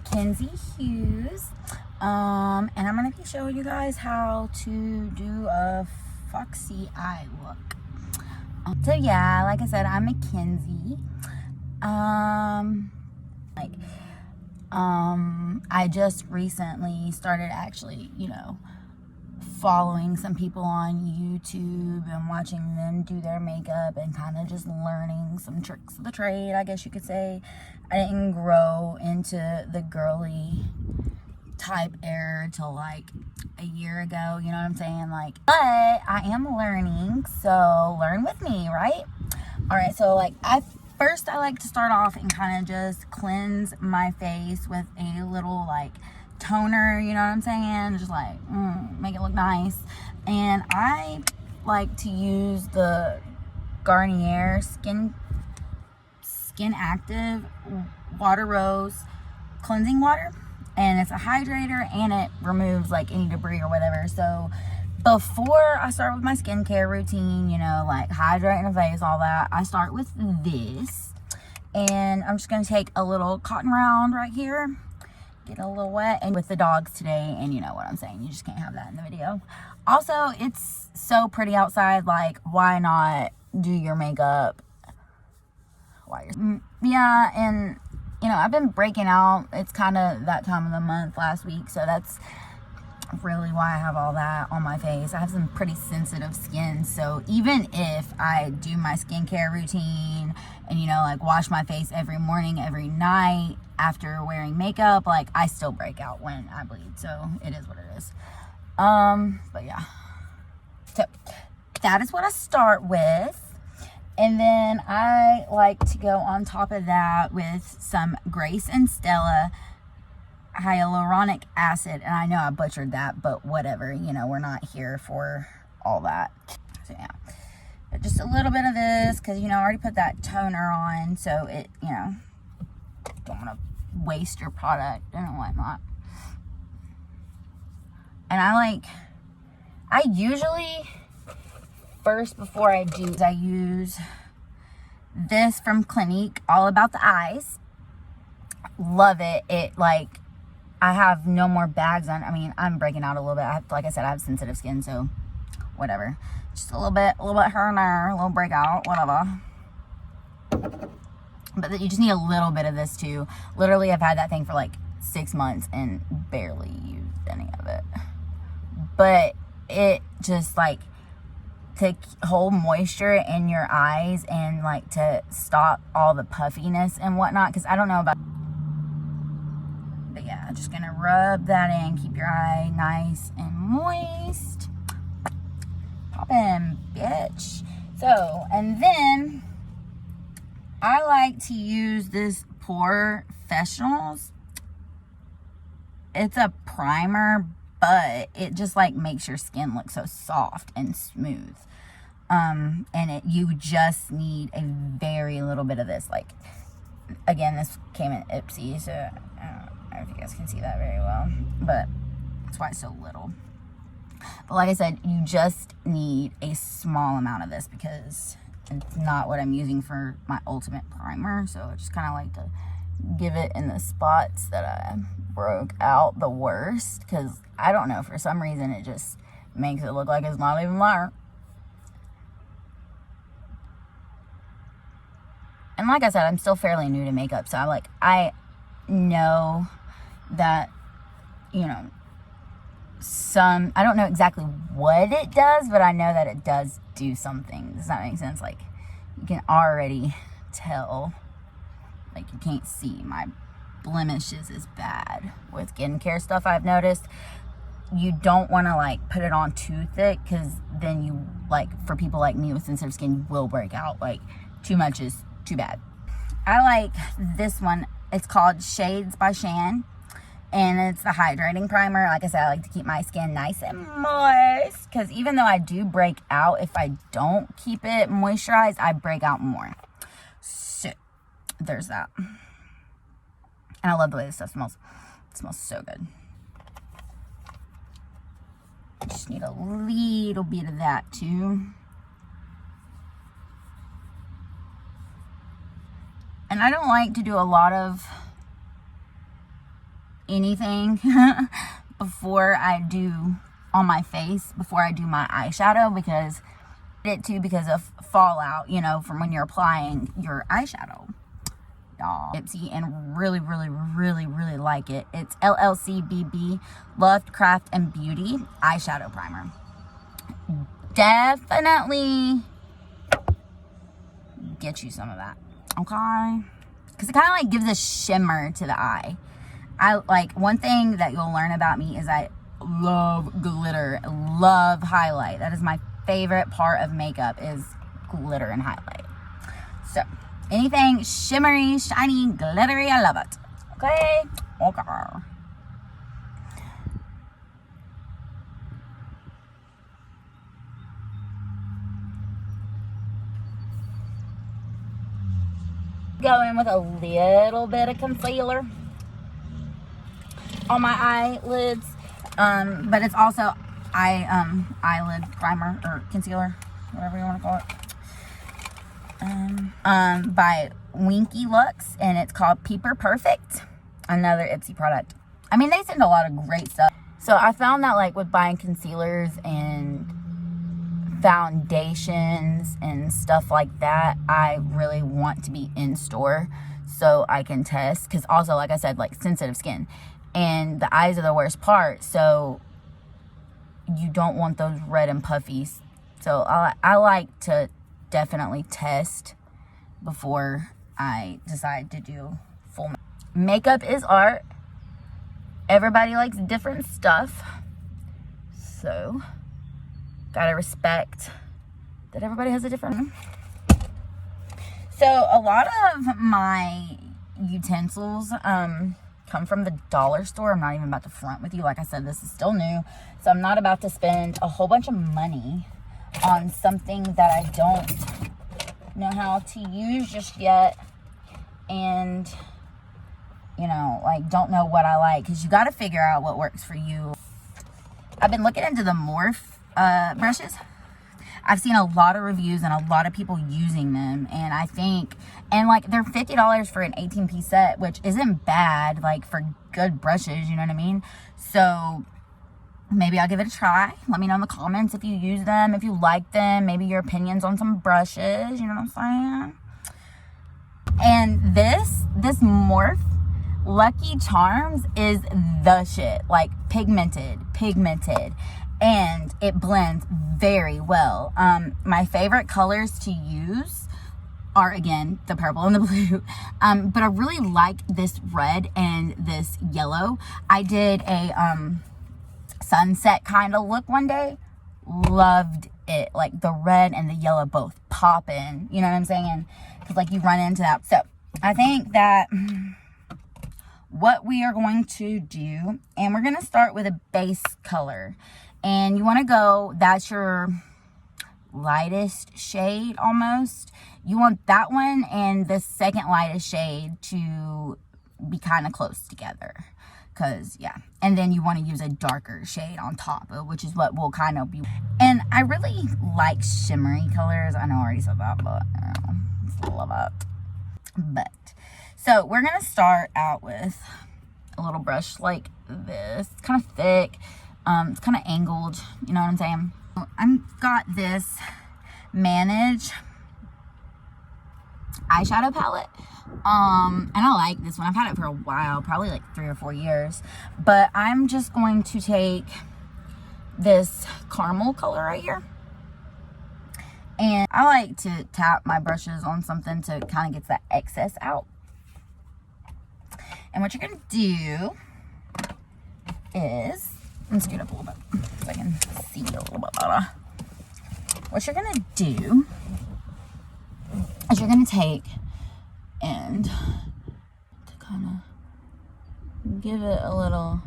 Mackenzie Hughes, and I'm going to be showing you guys how to do a foxy eye look. So yeah, like I said, I'm Mackenzie. I just recently started actually, following some people on YouTube and watching them do their makeup and kind of just learning some tricks of the trade, I guess you could say. I didn't grow into the girly type era till like a year ago, you know what I'm saying? But I am learning, so learn with me, right? All right, so I like to start off and kind of just cleanse my face with a little toner, you know what I'm saying? Just make it look nice. And I like to use the Garnier Skin Active Water Rose cleansing water, and it's a hydrator and it removes any debris or whatever. So before I start with my skincare routine, hydrating the face, all that, I start with this. And I'm just going to take a little cotton round right here, get a little wet, and with the dogs today, and you know what I'm saying, you just can't have that in the video. Also, it's so pretty outside, why not do your makeup while you're... Yeah, and I've been breaking out. It's kind of that time of the month last week, so that's really why I have all that on my face. I have some pretty sensitive skin, so even if I do my skincare routine and wash my face every morning, every night after wearing makeup, I still break out when I bleed, so it is what it is. But yeah, so that is what I start with. And then I like to go on top of that with some Grace and Stella hyaluronic acid. And I know I butchered that, but whatever, we're not here for all that. So yeah, but just a little bit of this, because I already put that toner on, so it, don't want to waste your product and whatnot. And I usually, first before I do, I use this from Clinique, All About the Eyes. Love it. I have no more bags on. I mean, I'm breaking out a little bit. Like I said, I have sensitive skin, so whatever. Just a little bit here and there, a little breakout, whatever. But you just need a little bit of this too. Literally, I've had that thing for 6 months and barely used any of it. But it just to hold moisture in your eyes and to stop all the puffiness and whatnot, because I don't know about... But yeah, just gonna rub that in, keep your eye nice and moist. Poppin', bitch. So, and then I like to use this Professionals. It's a primer, but it just makes your skin look so soft and smooth. And you just need a very little bit of this. Again, this came in Ipsy, so I don't know if you guys can see that very well, but that's why it's so little. But like I said, you just need a small amount of this because it's not what I'm using for my ultimate primer. So I just kind of like to give it in the spots that I broke out the worst, because I don't know, for some reason it just makes it look like it's not even there. And like I said, I'm still fairly new to makeup, so I know that, I don't know exactly what it does, but I know that it does do something. Does that make sense? You can already tell. You can't see my blemishes is bad with skincare stuff. I've noticed you don't want to put it on too thick, because then you for people like me with sensitive skin, you will break out. Too much is too bad. I like this one. It's called Shades by Shan, and it's the hydrating primer. Like I said, I like to keep my skin nice and moist, because even though I do break out, if I don't keep it moisturized, I break out more. So there's that. And I love the way this stuff smells. It smells so good. Just need a little bit of that too. And I don't like to do a lot of anything before I do on my face, before I do my eyeshadow, because of fallout, you know, from when you're applying your eyeshadow. Ipsy, and really like it. It's LLCBB Love, Craft, and Beauty eyeshadow primer. Definitely get you some of that, okay? Because it kind of like gives a shimmer to the eye. I like, one thing that you'll learn about me is I love glitter, love highlight. That is my favorite part of makeup, is glitter and highlight. So anything shimmery, shiny, glittery, I love it. Okay? Okay. Go in with a little bit of concealer on my eyelids. But it's also eyelid primer or concealer, whatever you want to call it. By Winky Lux, and it's called Peeper Perfect, another Ipsy product. I mean, they send a lot of great stuff. So I found that like with buying concealers and foundations and stuff like that, I really want to be in store so I can test, because also, like I said, like sensitive skin, and the eyes are the worst part, so you don't want those red and puffies. So I like to definitely test before I decide to do full makeup. Is art. Everybody likes different stuff, so gotta respect that everybody has a different. So a lot of my utensils come from the dollar store. I'm not even about to front with you. Like I said, this is still new, so I'm not about to spend a whole bunch of money on something that I don't know how to use just yet, and you know, like, don't know what I like, because you got to figure out what works for you. I've been looking into the Morph brushes. I've seen a lot of reviews and a lot of people using them, and I think, and like, they're $50 for an 18-piece set, which isn't bad, like, for good brushes, you know what I mean? So maybe I'll give it a try. Let me know in the comments if you use them, if you like them, maybe your opinions on some brushes, you know what I'm saying? And this Morph Lucky Charms is the shit. Like, pigmented, and it blends very well. My favorite colors to use are, again, the purple and the blue. But I really like this red and this yellow. I did a sunset kind of look one day. Loved it. Like, the red and the yellow both popping. You know what I'm saying? Because, like, you run into that. So I think that what we are going to do, and we're going to start with a base color, and you want to go, that's your lightest shade almost. You want that one and the second lightest shade to be kind of close together, because yeah, and then you want to use a darker shade on top, which is what will kind of be. And I really like shimmery colors. I know I already said that, but I just love it. But so we're gonna start out with a little brush like this. It's kind of thick, it's kind of angled, you know what I'm saying? I've got this Manage eyeshadow palette, and I like this one. I've had it for a while, probably like 3 or 4 years, but I'm just going to take this caramel color right here, and I like to tap my brushes on something to kind of get that excess out. And what you're gonna do is, let me scoot up a little bit so I can see a little bit better. What you're gonna do is you're gonna take and to kind of give it a little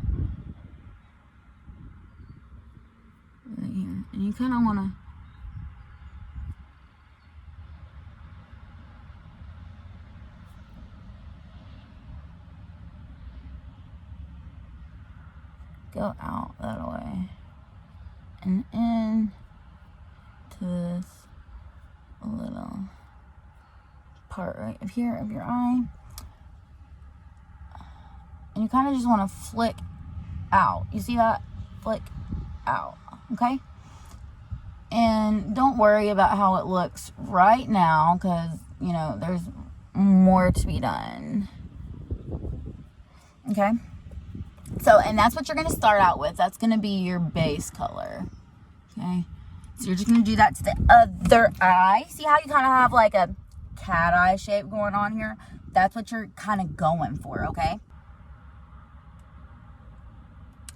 right here, and you kind of want to go out that way and in to this little part right up here of your eye, and you kind of just want to flick out. You see that? Flick out. Okay? And don't worry about how it looks right now, because, you know, there's more to be done. Okay? So, and that's what you're going to start out with. That's going to be your base color. Okay? So you're just going to do that to the other eye. See how you kind of have like a cat eye shape going on here? That's what you're kind of going for, okay?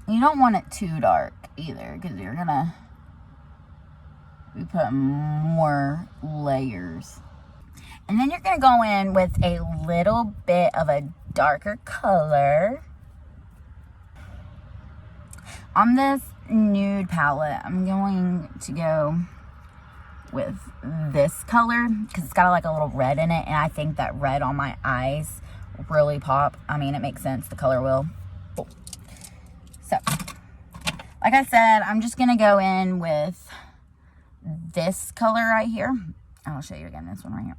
You don't want it too dark either, because you're going to be putting more layers. And then you're going to go in with a little bit of a darker color. On this nude palette, I'm going to go with this color because it's got like a little red in it, and I think that red on my eyes really pop. I mean, it makes sense. The color will. So, like I said, I'm just going to go in with this color right here. I'll show you again this one right here.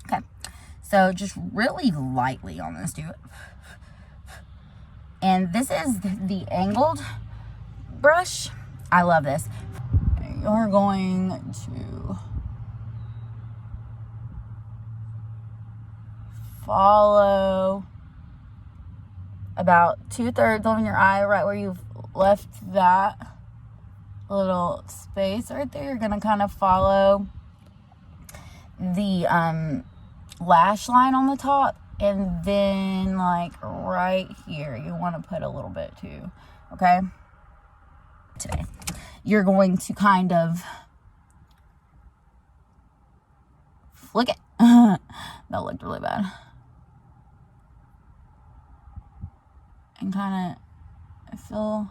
Okay. So, just really lightly on this, do it. And this is the angled brush. I love this. You're going to follow about 2/3 on your eye, right where you've left that little space right there. You're going to kind of follow the lash line on the top. And then, like, right here, you want to put a little bit, too. Okay? Today. You're going to kind of flick it. That looked really bad. And kind of fill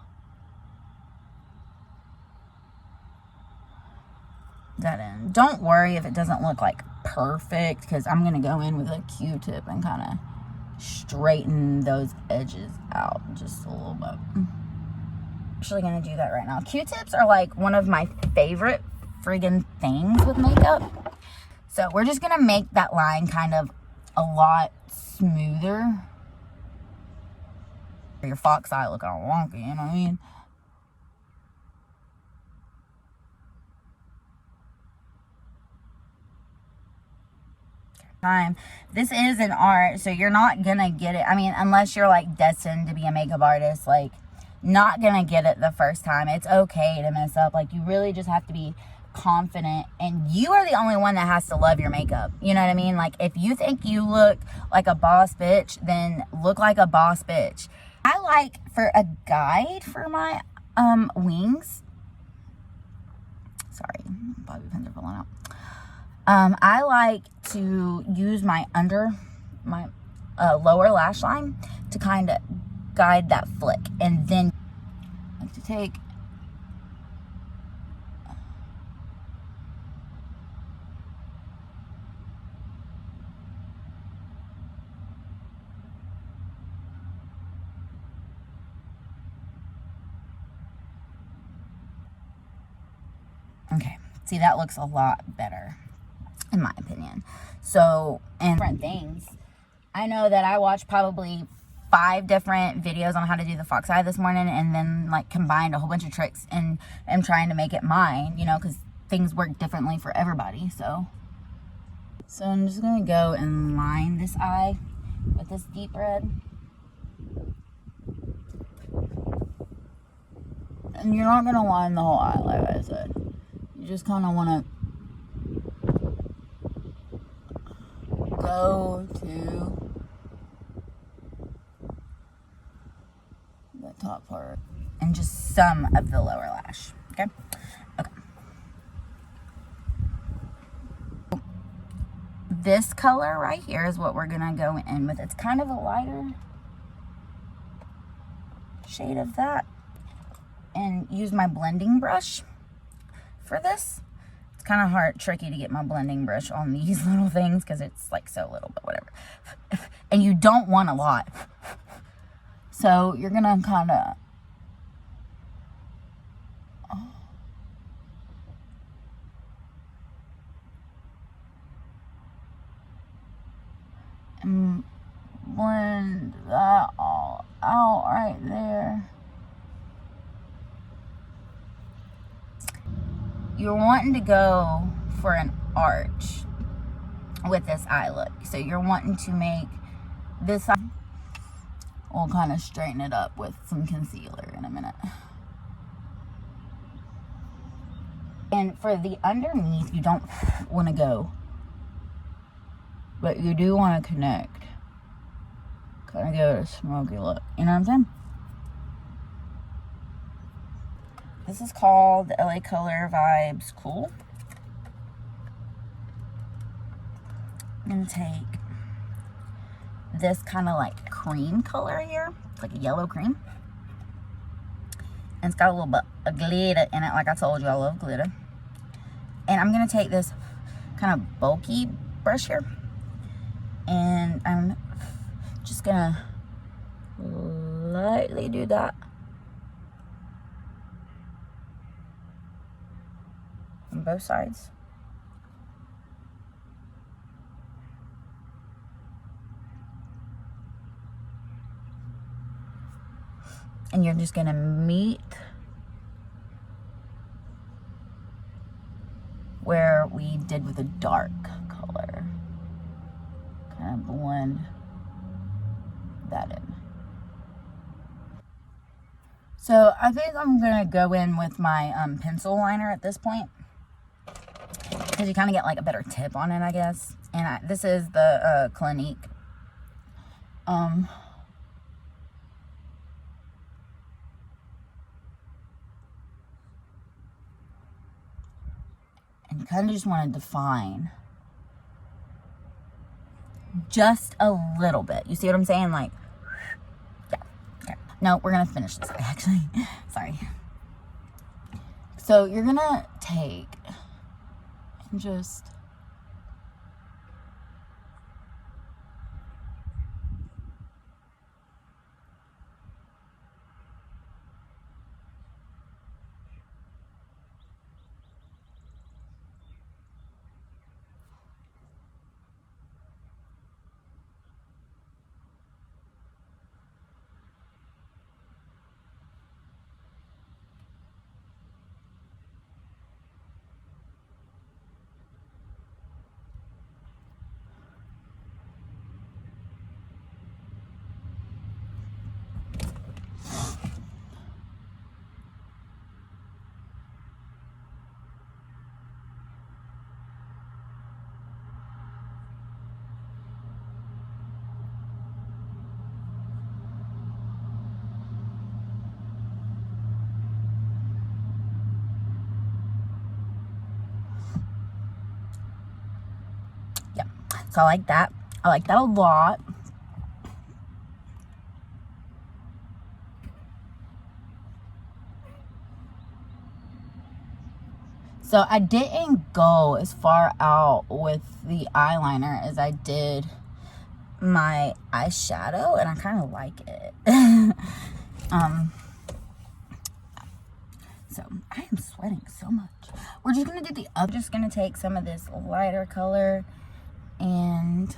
that in. Don't worry if it doesn't look like perfect, because I'm going to go in with a Q-tip and kind of straighten those edges out just a little bit. I'm actually going to do that right now. Q-tips are like one of my favorite friggin' things with makeup. So we're just going to make that line kind of a lot smoother. Your fox eye look all wonky, you know what I mean? Time. This is an art, so you're not gonna get it. I mean, unless you're like destined to be a makeup artist, like not gonna get it the first time. It's okay to mess up. Like, you really just have to be confident, and you are the only one that has to love your makeup. You know what I mean? Like, if you think you look like a boss bitch, then look like a boss bitch. I like, for a guide for my wings, sorry, bobby pins are falling out. I like to use my lower lash line to kind of guide that flick, and then I like to take okay, see, that looks a lot better in my opinion. So, and different things. I know that I watched probably 5 different videos on how to do the fox eye this morning, and then like combined a whole bunch of tricks and am trying to make it mine, you know, because things work differently for everybody. So I'm just gonna go and line this eye with this deep red. And you're not gonna line the whole eye, like I said. You just kind of want to go to the top part and just some of the lower lash. Okay? Okay. This color right here is what we're gonna go in with. It's kind of a lighter shade of that. And use my blending brush for this. It's kind of tricky to get my blending brush on these little things because it's like so little, but whatever. And you don't want a lot. So you're gonna kind of blend blend that all out right there. You're wanting to go for an arch with this eye look. So you're wanting to make this eye. We'll kind of straighten it up with some concealer in a minute. And for the underneath, you don't want to go, but you do want to connect. Kind of give it a smoky look. You know what I'm saying? This is called the LA Color Vibes Cool. I'm going to take this kind of like cream color here. It's like a yellow cream. And it's got a little bit of glitter in it. Like I told you, I love glitter. And I'm going to take this kind of bulky brush here. And I'm just going to lightly do that. On both sides. And you're just gonna meet where we did with a dark color. Kind of blend that in. So I think I'm gonna go in with my pencil liner at this point, because you kind of get like a better tip on it, I guess. And this is the Clinique. And you kind of just want to define just a little bit. You see what I'm saying? Like, yeah. Okay. No, we're going to finish this, actually. Sorry. So you're going to take and just so I like that. I like that a lot. So I didn't go as far out with the eyeliner as I did my eyeshadow, and I kind of like it. So I am sweating so much. We're just gonna do the other. Just gonna take some of this lighter color and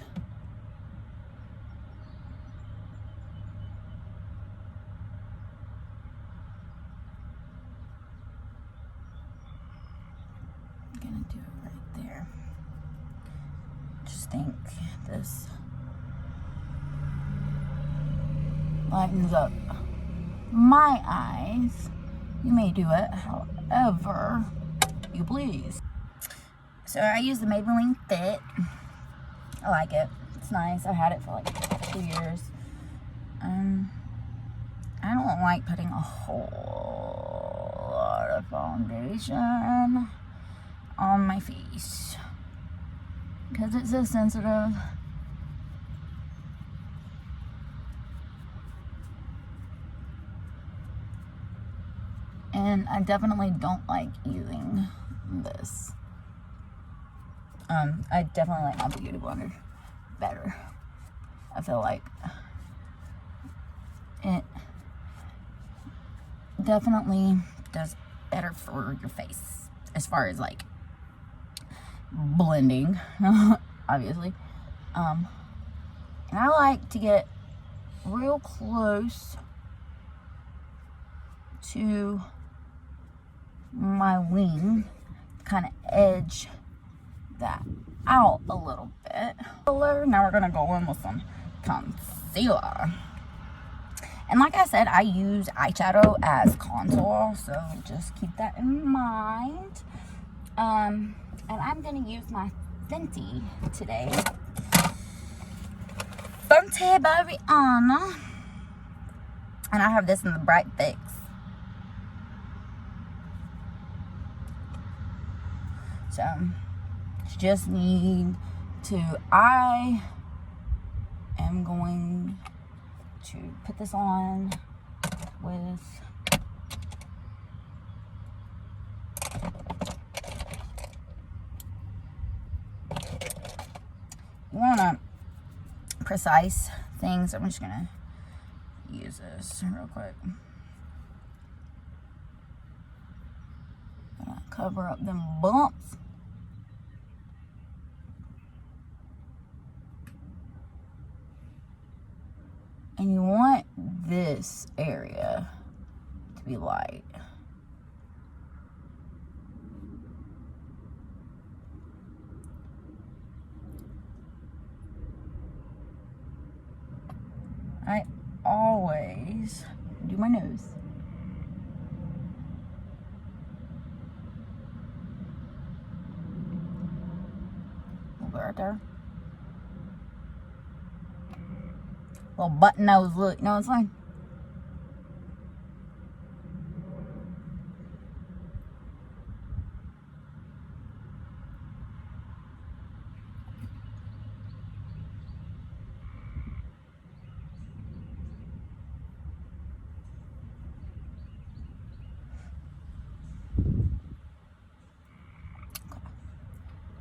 I'm gonna do it right there. Just think this lightens up my eyes. You may do it however you please. So I use the Maybelline Fit. I like it. It's nice. I had it for like 2 years. I don't like putting a whole lot of foundation on my face because it's so sensitive. And I definitely don't like using this. I definitely like my beauty blender better. I feel like it definitely does better for your face as far as like blending, obviously. And I like to get real close to my wing, kind of edge that out a little bit. Now we're gonna go in with some concealer. And like I said, I use eyeshadow as contour, so just keep that in mind. And I'm gonna use my Fenty today. Fenty by Rihanna. And I have this in the Bright Fix. So, just need to, I am going to put this on with you want precise things. I'm just gonna use this real quick. Gonna cover up them bumps. And you want this area to be light. I always do my nose. A little bit right there. Little button nose look, you know what I'm saying?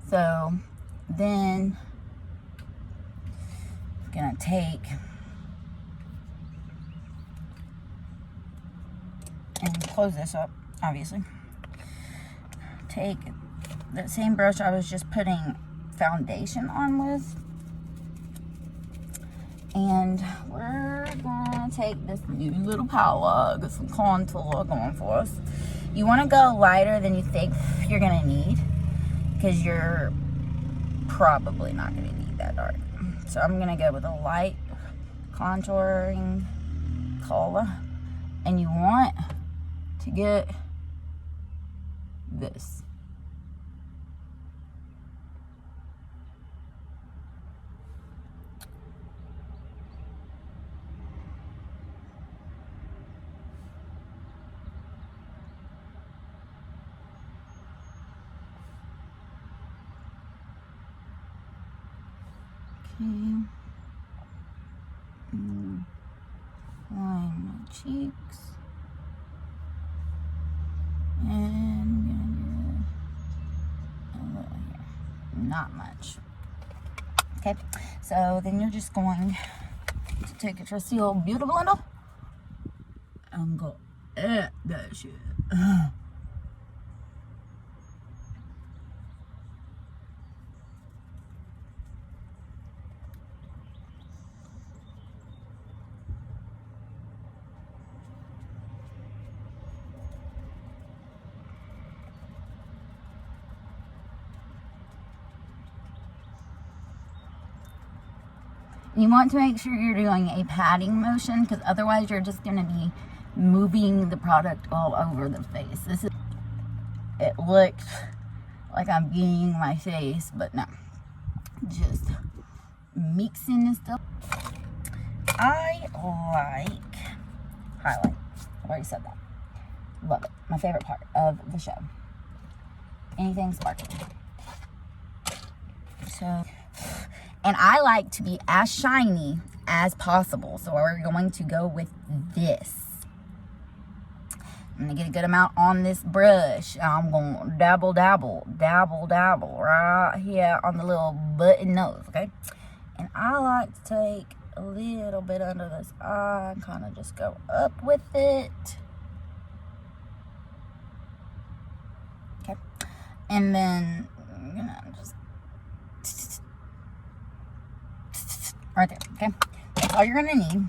So then I'm gonna take and close this up, obviously. Take that same brush I was just putting foundation on with, and we're gonna take this new little palette, get some contour going for us. You want to go lighter than you think you're gonna need, because you're probably not gonna need that dark. So I'm gonna go with a light contouring color, and you want to get this. Okay. Line my cheeks. And I'm gonna do a little here. Not much. Okay, so then you're just going to take a trusty old beauty blender and go at that shit. You want to make sure you're doing a patting motion, because otherwise you're just going to be moving the product all over the face. It looks like I'm beating my face, but no. Just mixing this stuff. I like highlight. I've already said that. Love it. My favorite part of the show. Anything sparkly. So... and I like to be as shiny as possible. So we're going to go with this. I'm going to get a good amount on this brush. I'm going to dabble right here on the little button nose, okay? And I like to take a little bit under this eye and kind of just go up with it. Okay. And then I'm going to just... right there, okay? That's all you're gonna need.